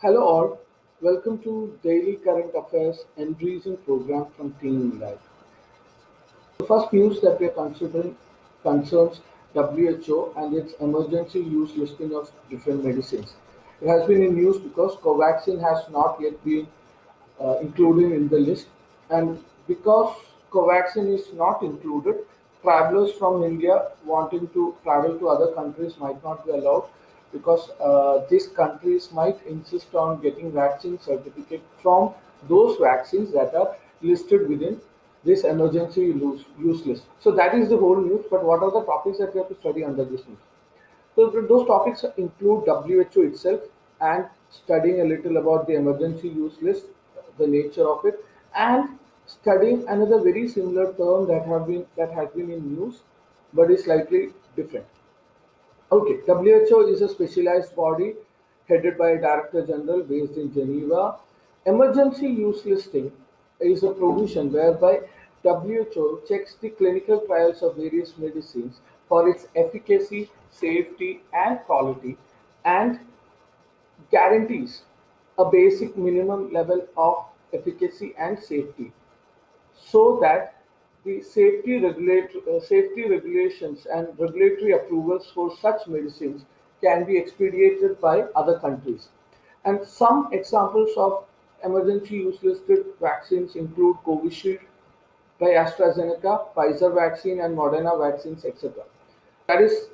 Hello all, welcome to Daily Current Affairs and Reason program from Team Live. The first news that we are considering concerns WHO and its emergency use listing of different medicines. It has been in news because Covaxin has not yet been included in the list, and because Covaxin is not included, travelers from India wanting to travel to other countries might not be allowed because these countries might insist on getting vaccine certificate from those vaccines that are listed within this emergency use list. So that is the whole news. But what are the topics that we have to study under this news? So those topics include WHO itself and studying a little about the emergency use list, the nature of it, and studying another very similar term that has been in news, but is slightly different. Okay, WHO is a specialized body headed by a Director General based in Geneva. Emergency use listing is a provision whereby WHO checks the clinical trials of various medicines for its efficacy, safety, and quality, and guarantees a basic minimum level of efficacy and safety so that the safety regulations and regulatory approvals for such medicines can be expedited by other countries. And some examples of emergency use listed vaccines include Covishield by AstraZeneca, Pfizer vaccine, and Moderna vaccines, etc. That is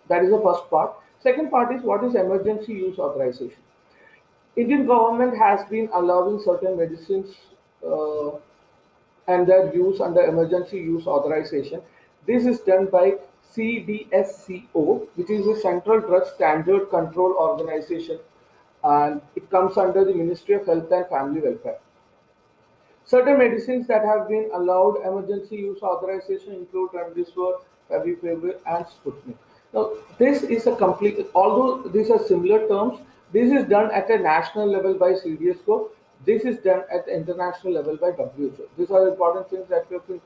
that is the first part. Second part is what is emergency use authorization. Indian government has been allowing certain medicines uh, and their use under emergency use authorization. This is done by CDSCO, which is the Central Drug Standard Control Organization, and it comes under the Ministry of Health and Family Welfare. Certain medicines that have been allowed emergency use authorization include Remdesivir, Favipiravir, and Sputnik. Now, this is a complete, although these are similar terms, this is done at a national level by CDSCO, this is done at the international level by WHO. These are important things that we have to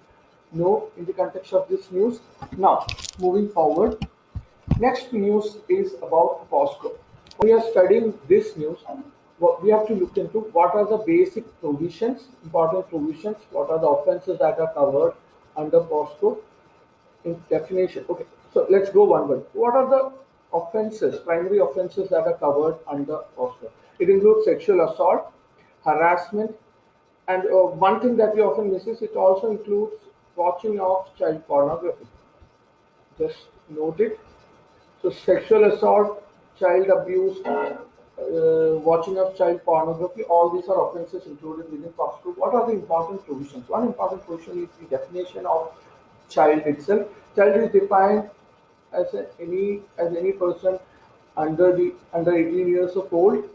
know in the context of this news. Now, moving forward, next news is about POSCO. When we are studying this news, what we have to look into what are the basic provisions, important provisions, what are the offences that are covered under POSCO in definition. Okay, so let's go one by one. What are the offences, primary offences that are covered under POSCO? It includes sexual assault, harassment, and one thing that we often miss is it also includes watching of child pornography. Just note it. So sexual assault, child abuse, watching of child pornography, all these are offences included within POSCO. What are the important provisions? One important provision is the definition of child itself. Child is defined as any person under 18 years of old.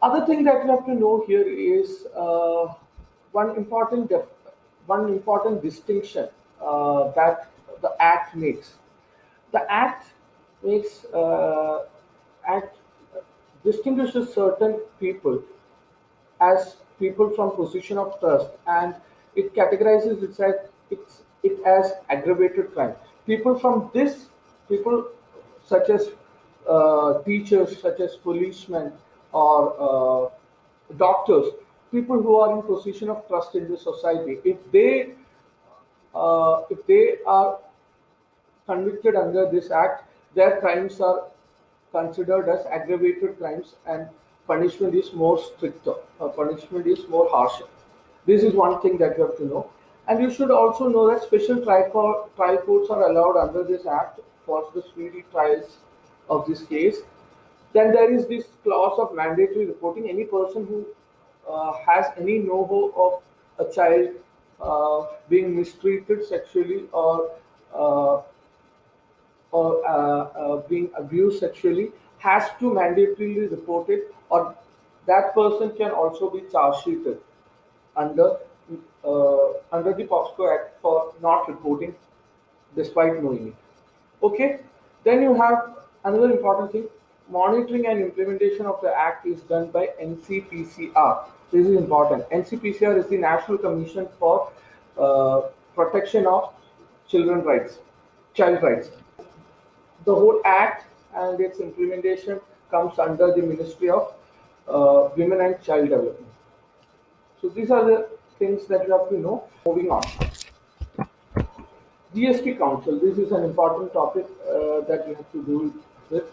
Other thing that you have to know here is one important def- one important distinction that the Act makes. The makes Act distinguishes certain people as people from position of trust, and it categorizes it as aggravated crime. People from this people such as teachers, such as policemen or doctors, people who are in position of trust in the society, if they are convicted under this act, their crimes are considered as aggravated crimes and punishment is more stricter, punishment is more harsher. This is one thing that you have to know. And you should also know that special trial courts are allowed under this act for the speedy trials of this case. Then there is this clause of mandatory reporting. Any person who has any know-how of a child being mistreated sexually uh, or being abused sexually has to mandatorily report it, or that person can also be charge sheeted under under the POSCO Act for not reporting despite knowing it. Okay, then you have another important thing. Monitoring and implementation of the Act is done by NCPCR. This is important. NCPCR is the National Commission for Protection of Children Rights, Child Rights. The whole act and its implementation comes under the Ministry of women and child development. So these are the things that you have to know. Moving on. GST Council. This is an important topic that you have to do with.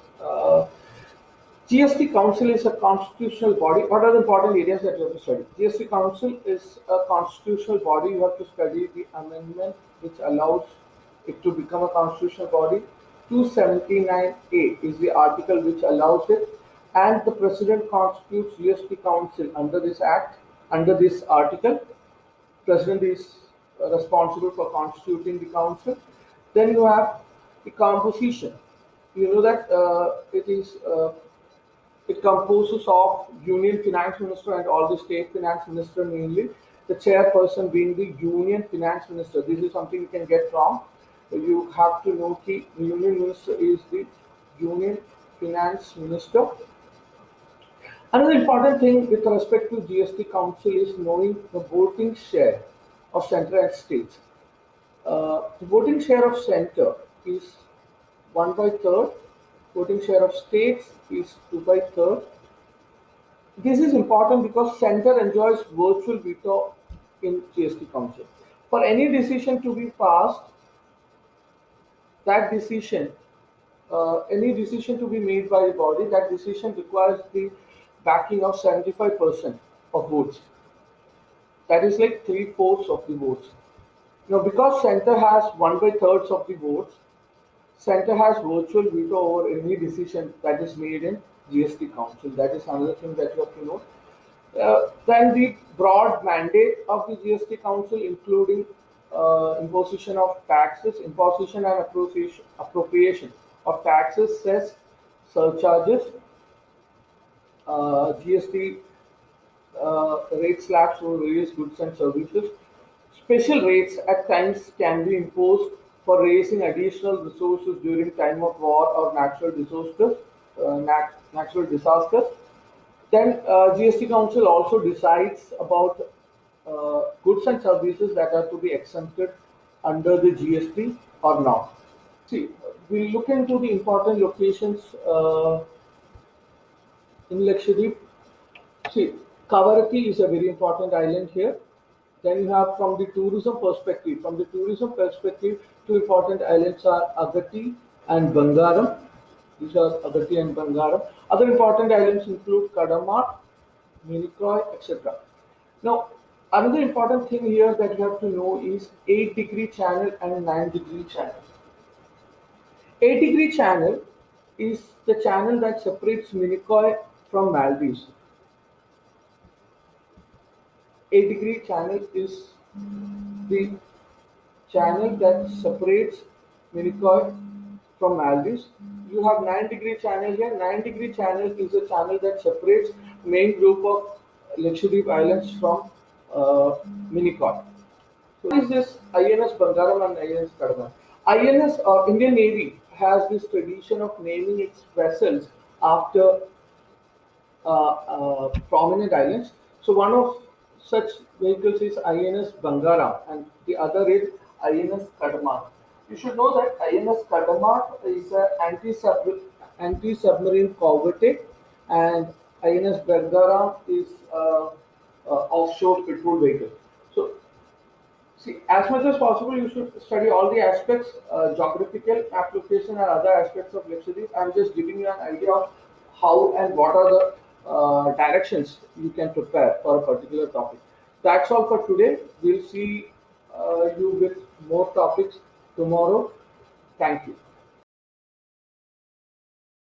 GST Council is a constitutional body. What are the important areas that you have to study? GST Council is a constitutional body. You have to study the amendment which allows it to become a constitutional body. 279A is the article which allows it, and the President constitutes GST Council under this act, under this article. President is responsible for constituting the council. Then you have the composition. You know that it composes of Union Finance Minister and all the state finance minister mainly. The chairperson being the Union Finance Minister. This is something you can get wrong. You have to know the Union Minister is the Union Finance Minister. Another important thing with respect to GST Council is knowing the voting share of center and states. The voting share of center is 1 by third. Voting share of states is 2 by third. This is important because center enjoys virtual veto in GST Council. For any decision to be passed, that decision, any decision to be made by the body, that decision requires the backing of 75% of votes. That is like 3/4 of the votes. Now, because center has 1 by thirds of the votes, center has virtual veto over any decision that is made in GST Council. That is another thing that you have to know. Then the broad mandate of the GST Council, including imposition of taxes, imposition and appropriation of taxes, cess, surcharges, GST rate slabs for various goods and services. Special rates at times can be imposed for raising additional resources during time of war or natural disasters. Then GST Council also decides about goods and services that are to be exempted under the GST or not. See, we look into the important locations in Lakshadweep. See, Kavarati is a very important island here. Then you have from the tourism perspective. From the tourism perspective, two important islands are Agatti and Bangaram. These are Agatti and Bangaram. Other important islands include Kadamar, Minicoy, etc. Now, another important thing here that you have to know is 8-degree channel and 9-degree channel. 8-degree channel is the channel that separates Minicoy from Maldives. 8-degree channel is the channel that separates Minicoy from Maldives. You have 9-degree channel here. 9-degree channel is a channel that separates main group of Lakshadweep Islands from Minicoy. So what is this INS Bangaram and INS Kadamar? INS or Indian Navy has this tradition of naming its vessels after prominent islands. So one of such vehicles is INS Bangaram and the other is INS Kadamar. You should know that INS Kadamar is an anti-submarine corvette and INS Bangaram is offshore patrol vehicle. So see, as much as possible, you should study all the aspects, geographical application and other aspects of Lakshadweep. I'm just giving you an idea of how and what are the directions you can prepare for a particular topic. That's all for today. We'll see you with more topics tomorrow. Thank you.